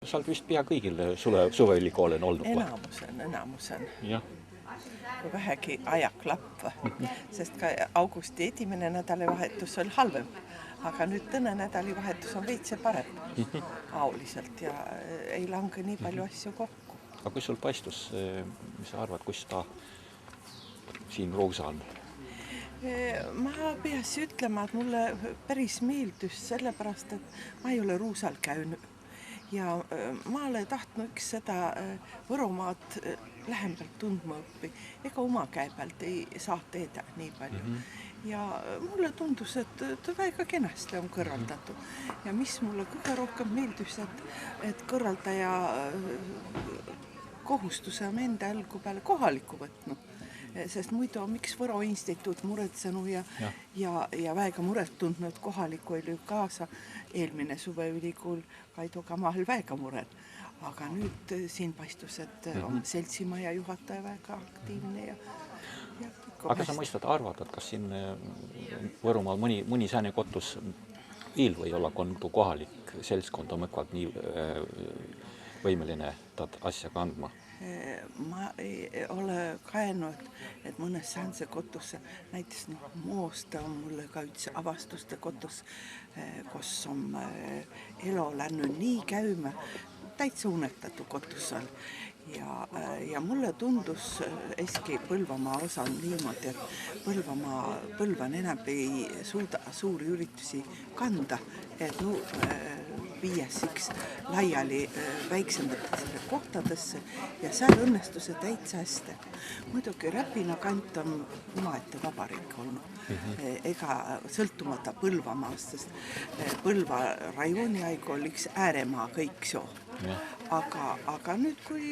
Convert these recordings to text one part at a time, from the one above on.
sa oled vist pea kõigil suveülikool on olnud? Enamus on. Jah. Kui vähegi ajaklapp, sest ka augusti esimene nädalivahetus oli halvem, aga nüüd tõne nädalivahetus on veitse parem auliselt ja ei lange nii palju asju kokku. Aga kui sul paistus, mis sa arvad, kus ta siin Ruusa on? Ma peaks ütlema, et mulle päris meeldus sellepärast, et ma ei ole Ruusal käinud ja ma olen tahtnud üks seda Võrumaad lähemalt tundma õppi, ega oma käe pealt ei saa teeda nii palju. Ja mulle tundus, et ta väga kenasti on kõrvaldatud. Ja mis mulle kõige rohkem meeldus, et kõrvaldaja kohustuse on enda jalgu peale kohaliku võtnud. Sest muidu miks Võro instituut muretsenu ja väga muret tundnud kohaliku oli kaasa eelmine suveülikool Kaido Kamal väga muret. Aga nüüd siin paistus, et on seltsimaja juhataja väga aktiivne ja aga sa mõistad arvata, et kas siin Võrumaal mõni sääne kotus viil või olla kohalik seltskond on mõkvalt nii võimeline asja kandma? Ma ei ole käinud, et mõnes säänse kotusse, näiteks Moosta on mulle ka üks avastuste kotus, kus on elo läinud nii käima, täitsa unetatu kotus on. Ja mulle tundus eski Põlvamaa osa on niimoodi, et Põlvan enam ei suuda suuri üritusi kanda, et viies laiali väiksematesse kohtadesse ja seal õnnestuse täitsa hästi. Muidugi Räpina kant on omaette vabariik olnud, ega sõltumata Põlvamaast, sest Põlva rajooni aegu oli üks ääremaa kõik soo. Aga nüüd, kui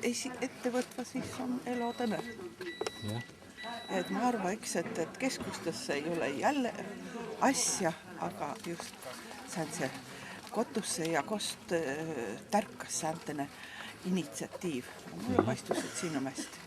ettevõtva, siis on elo tõne. Et ma arva, et keskustesse ei ole jälle asja, aga just säänse kotusse ja kost tärkas sääntene initsiatiiv. Mulle paistus, et siin on hästi.